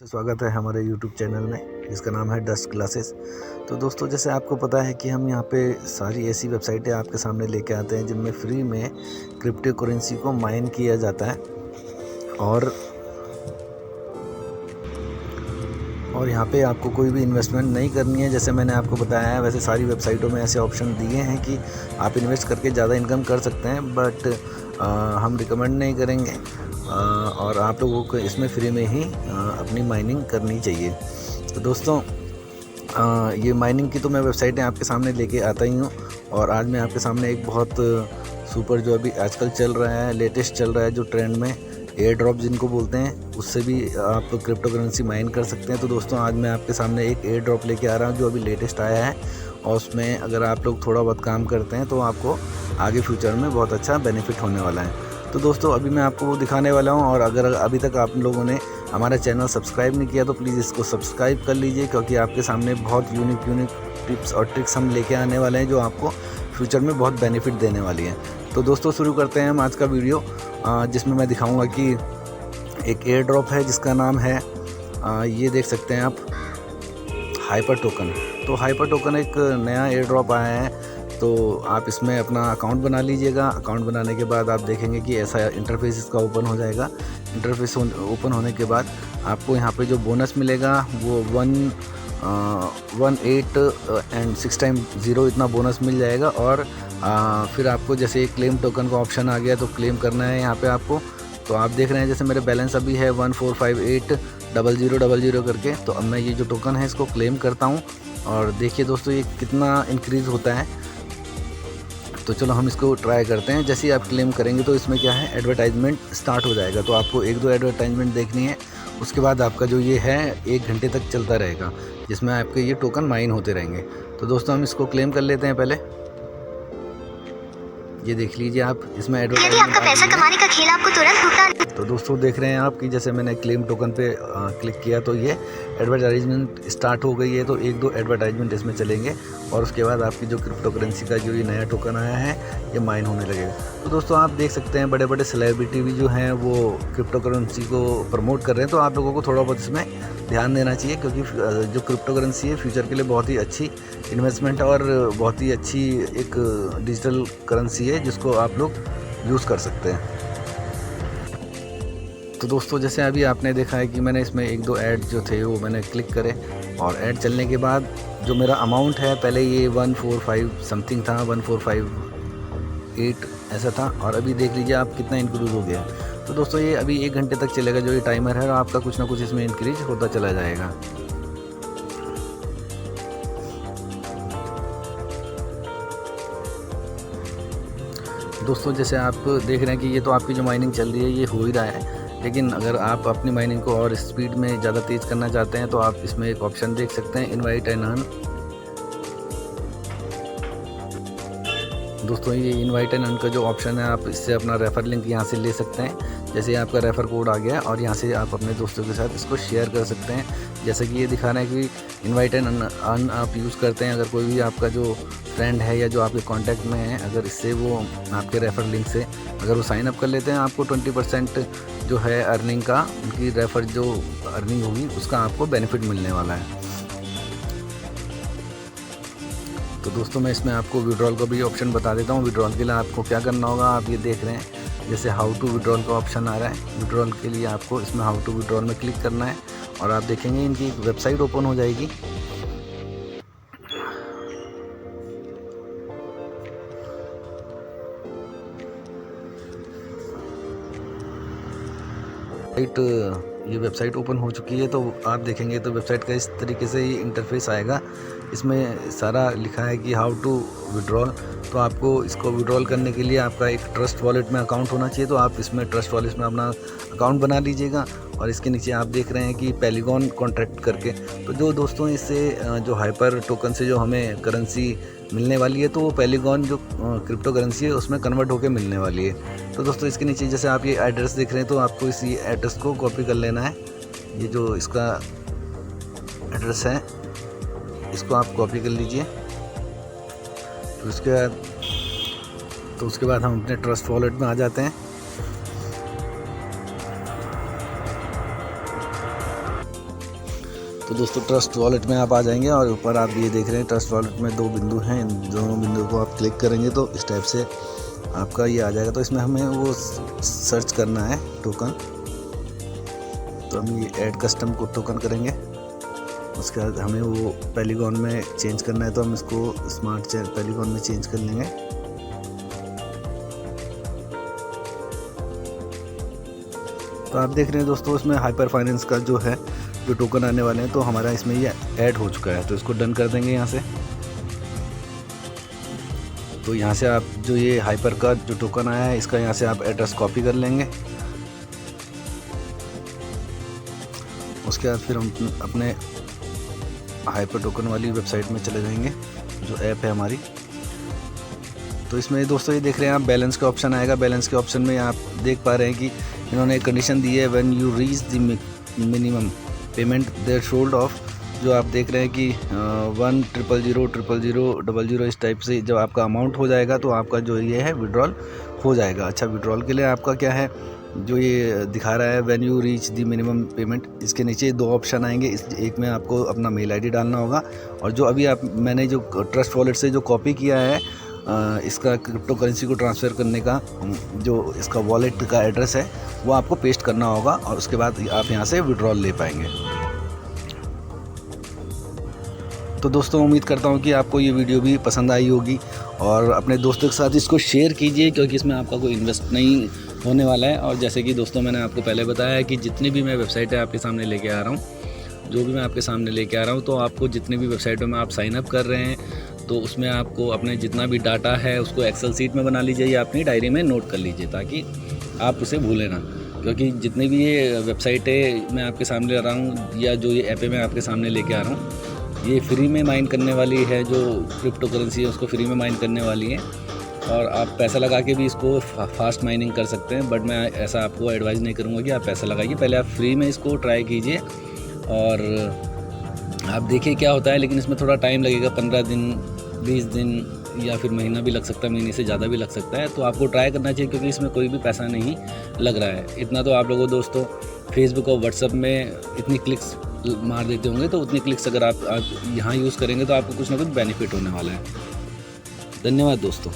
से स्वागत है हमारे YouTube चैनल में जिसका नाम है डस्ट क्लासेस। तो दोस्तों, जैसे आपको पता है कि हम यहाँ पे सारी ऐसी वेबसाइटें आपके सामने लेके आते हैं जिनमें फ्री में क्रिप्टो करेंसी को माइन किया जाता है और यहाँ पे आपको कोई भी इन्वेस्टमेंट नहीं करनी है। जैसे मैंने आपको बताया है, वैसे सारी वेबसाइटों में ऐसे ऑप्शन दिए हैं कि आप इन्वेस्ट करके ज़्यादा इनकम कर सकते हैं, बट हम रिकमेंड नहीं करेंगे और आप लोगों को इसमें फ्री में ही अपनी माइनिंग करनी चाहिए। तो दोस्तों, ये माइनिंग की तो मैं वेबसाइटें आपके सामने लेके आता ही हूँ, और आज मैं आपके सामने एक बहुत सुपर जो अभी आजकल चल रहा है, लेटेस्ट चल रहा है, जो ट्रेंड में एयर ड्रॉप जिनको बोलते हैं, उससे भी आप क्रिप्टो करेंसी माइन कर सकते हैं। तो दोस्तों, आज मैं आपके सामने एक एयर ड्रॉप लेके आ रहा हूँ जो अभी लेटेस्ट आया है, और उसमें अगर आप लोग थोड़ा बहुत काम करते हैं तो आपको आगे फ्यूचर में बहुत अच्छा बेनिफिट होने वाला है। तो दोस्तों, अभी मैं आपको वो दिखाने वाला हूँ, और अगर अभी तक आप लोगों ने हमारा चैनल सब्सक्राइब नहीं किया तो प्लीज़ इसको सब्सक्राइब कर लीजिए, क्योंकि आपके सामने बहुत यूनिक टिप्स और ट्रिक्स हम लेके आने वाले हैं जो आपको फ्यूचर में बहुत बेनिफिट देने वाली हैं। तो दोस्तों, शुरू करते हैं हम आज का वीडियो, जिसमें मैं दिखाऊंगा कि एक एयर ड्रॉप है जिसका नाम है, ये देख सकते हैं आप, हाइपर टोकन। तो हाइपर टोकन एक नया एयर ड्रॉप आया है, तो आप इसमें अपना अकाउंट बना लीजिएगा। अकाउंट बनाने के बाद आप देखेंगे कि ऐसा इंटरफेस इसका ओपन हो जाएगा। इंटरफेस ओपन होने के बाद आपको यहाँ पे जो बोनस मिलेगा वो 1 8 एंड 6 टाइम 0 इतना बोनस मिल जाएगा। और फिर आपको जैसे क्लेम टोकन का ऑप्शन आ गया तो क्लेम करना है यहाँ पे आपको। तो आप देख रहे हैं जैसे मेरे बैलेंस अभी है 14580000 करके। तो अब मैं ये जो टोकन है इसको क्लेम करता हूँ, और देखिए दोस्तों ये कितना इंक्रीज़ होता है। तो चलो हम इसको ट्राई करते हैं। जैसे ही आप क्लेम करेंगे तो इसमें क्या है, एडवर्टाइजमेंट स्टार्ट हो जाएगा। तो आपको 1-2 एडवर्टाइजमेंट देखनी है, उसके बाद आपका जो ये है 1 घंटे तक चलता रहेगा, जिसमें आपके ये टोकन माइन होते रहेंगे। तो दोस्तों, हम इसको क्लेम कर लेते हैं पहले। ये देख लीजिए आप, इसमें एडवर्टाइजमेंट आपका पैसा कमाने का खेल आपको तुरंत भुगतान। तो दोस्तों, देख रहे हैं आप कि जैसे मैंने क्लेम टोकन पे क्लिक किया तो ये एडवर्टाइजमेंट स्टार्ट हो गई है। तो 1-2 एडवर्टाइजमेंट इसमें चलेंगे, और उसके बाद आपकी जो क्रिप्टो करेंसी का जो ये नया टोकन आया है ये माइन होने लगेगा। तो दोस्तों, आप देख सकते हैं बड़े बड़े सेलिब्रिटी भी जो हैं वो क्रिप्टो करेंसी को प्रमोट कर रहे हैं। तो आप लोगों को थोड़ा बहुत इसमें ध्यान देना चाहिए, क्योंकि जो क्रिप्टो करेंसी है फ्यूचर के लिए बहुत ही अच्छी इन्वेस्टमेंट और बहुत ही अच्छी एक डिजिटल करेंसी है जिसको आप लोग यूज़ कर सकते हैं। तो दोस्तों, जैसे अभी आपने देखा है कि मैंने इसमें 1-2 ऐड जो थे वो मैंने क्लिक करे, और ऐड चलने के बाद जो मेरा अमाउंट है, पहले ये 145 समथिंग था, 1458 ऐसा था, और अभी देख लीजिए आप कितना इंक्रीज़ हो गया। तो दोस्तों, ये अभी 1 घंटे तक चलेगा जो ये टाइमर है, और आपका कुछ ना कुछ इसमें इंक्रीज होता चला जाएगा। दोस्तों, जैसे आप देख रहे हैं कि ये तो आपकी जो माइनिंग चल रही है ये हो ही रहा है, लेकिन अगर आप अपनी माइनिंग को और स्पीड में ज़्यादा तेज़ करना चाहते हैं तो आप इसमें एक ऑप्शन देख सकते हैं, इनवाइट एंड अर्न। दोस्तों, ये इनवाइट एंड अर्न का जो ऑप्शन है, आप इससे अपना रेफ़र लिंक यहाँ से ले सकते हैं। जैसे ही आपका रेफ़र कोड आ गया, और यहाँ से आप अपने दोस्तों के साथ इसको शेयर कर सकते हैं। जैसे कि ये दिखा रहा है कि इनवाइट एंड अर्न आप यूज़ करते हैं, अगर कोई भी आपका जो फ्रेंड है या जो आपके कांटेक्ट में है, अगर इससे वो आपके रेफ़र लिंक से अगर वो साइन अप कर लेते हैं, आपको 20% जो है अर्निंग का, उनकी रेफ़र जो अर्निंग होगी उसका आपको बेनिफिट मिलने वाला है। तो दोस्तों, मैं इसमें आपको विड्रॉल का भी ऑप्शन बता देता हूँ। विड्रॉल के लिए आपको क्या करना होगा, आप ये देख रहे हैं जैसे हाउ टू विड्रॉल का ऑप्शन आ रहा है। विड्रॉल के लिए आपको इसमें हाउ टू विड्रॉल में क्लिक करना है, और आप देखेंगे इनकी वेबसाइट ओपन हो जाएगी। ये वेबसाइट ओपन हो चुकी है। तो आप देखेंगे तो वेबसाइट का इस तरीके से ही इंटरफेस आएगा। इसमें सारा लिखा है कि हाउ टू विड्रॉल। तो आपको इसको विड्रॉल करने के लिए आपका एक ट्रस्ट वॉलेट में अकाउंट होना चाहिए। तो आप इसमें ट्रस्ट वॉलेट में अपना अकाउंट बना लीजिएगा, और इसके नीचे आप देख रहे हैं कि पेलीगॉन कॉन्ट्रैक्ट करके। तो जो दोस्तों, इससे जो हाइपर टोकन से जो हमें करेंसी मिलने वाली है, तो वो पेलीगॉन जो क्रिप्टो करेंसी है उसमें कन्वर्ट होकर मिलने वाली है। तो दोस्तों, इसके नीचे जैसे आप ये एड्रेस देख रहे हैं, तो आपको इसी एड्रेस को कॉपी कर लेना है। ये जो इसका एड्रेस है इसको आप कॉपी कर लीजिए। तो उसके बाद हम अपने ट्रस्ट वॉलेट में आ जाते हैं। तो दोस्तों ट्रस्ट वॉलेट में आप आ जाएंगे और ऊपर आप ये देख रहे हैं ट्रस्ट वॉलेट में 2 बिंदु हैं। इन दोनों बिंदु को आप क्लिक करेंगे तो इस टाइप से आपका ये आ जाएगा। तो इसमें हमें वो सर्च करना है टोकन, तो हम ये ऐड कस्टम को टोकन करेंगे। उसके बाद हमें वो पेलीगॉन में चेंज करना है, तो हम इसको स्मार्ट पेलीगॉन में चेंज कर लेंगे। तो आप देख रहे हैं दोस्तों इसमें हाइपर फाइनेंस का जो है जो टोकन आने वाले हैं, तो हमारा इसमें ये ऐड हो चुका है। तो इसको डन कर देंगे यहाँ से। तो यहाँ से आप जो ये हाइपर का जो टोकन आया है इसका यहाँ से आप एड्रेस कॉपी कर लेंगे। उसके बाद फिर हम अपने हाइपर टोकन वाली वेबसाइट में चले जाएंगे जो ऐप है हमारी। तो इसमें दोस्तों ये देख रहे हैं आप बैलेंस का ऑप्शन आएगा। बैलेंस के ऑप्शन में आप देख पा रहे हैं कि इन्होंने एक कंडीशन दी है, when you reach the minimum payment threshold of, जो आप देख रहे हैं कि 1,000,000,000 इस टाइप से जब आपका अमाउंट हो जाएगा तो आपका जो ये है विड्रॉल हो जाएगा। अच्छा, विड्रॉल के लिए आपका क्या है जो ये दिखा रहा है when you reach the minimum payment, इसके नीचे 2 ऑप्शन आएंगे। इस एक में आपको अपना मेल आईडी डालना होगा, और जो अभी मैंने जो ट्रस्ट वॉलेट से जो कॉपी किया है इसका क्रिप्टो करेंसी को ट्रांसफ़र करने का जो इसका वॉलेट का एड्रेस है वो आपको पेस्ट करना होगा, और उसके बाद आप यहाँ से विड्रॉल ले पाएंगे। तो दोस्तों उम्मीद करता हूँ कि आपको ये वीडियो भी पसंद आई होगी, और अपने दोस्तों के साथ इसको शेयर कीजिए, क्योंकि इसमें आपका कोई इन्वेस्ट नहीं होने वाला है। और जैसे कि दोस्तों मैंने आपको पहले बताया है कि जितनी भी मैं वेबसाइटें आपके सामने लेके आ रहा हूँ, जो भी मैं आपके सामने लेके आ रहा हूँ, तो आपको जितनी भी वेबसाइटों में आप साइन अप कर रहे हैं तो उसमें आपको अपने जितना भी डाटा है उसको एक्सेल सीट में बना लीजिए या अपनी डायरी में नोट कर लीजिए, ताकि आप उसे भूलें ना। क्योंकि जितनी भी ये वेबसाइटें मैं आपके सामने ला रहा हूँ या जो ये ऐपें मैं आपके सामने लेके आ रहा हूँ, ये फ्री में माइन करने वाली है। जो क्रिप्टो करेंसी है उसको फ्री में माइन करने वाली है, और आप पैसा लगा के भी इसको फास्ट माइनिंग कर सकते हैं। बट मैं ऐसा आपको एडवाइस नहीं करूँगा कि आप पैसा लगाइए, पहले आप फ्री में इसको ट्राई कीजिए और आप देखिए क्या होता है। लेकिन इसमें थोड़ा टाइम लगेगा, 15 दिन 20 दिन या फिर महीना भी लग सकता है, महीने से ज़्यादा भी लग सकता है। तो आपको ट्राई करना चाहिए, क्योंकि इसमें कोई भी पैसा नहीं लग रहा है। इतना तो आप लोगों दोस्तों फेसबुक और व्हाट्सएप में इतनी क्लिक्स मार देते होंगे, तो उतनी क्लिक्स अगर आप यहाँ यूज़ करेंगे तो आपको कुछ ना कुछ बेनिफिट होने वाला है। धन्यवाद दोस्तों।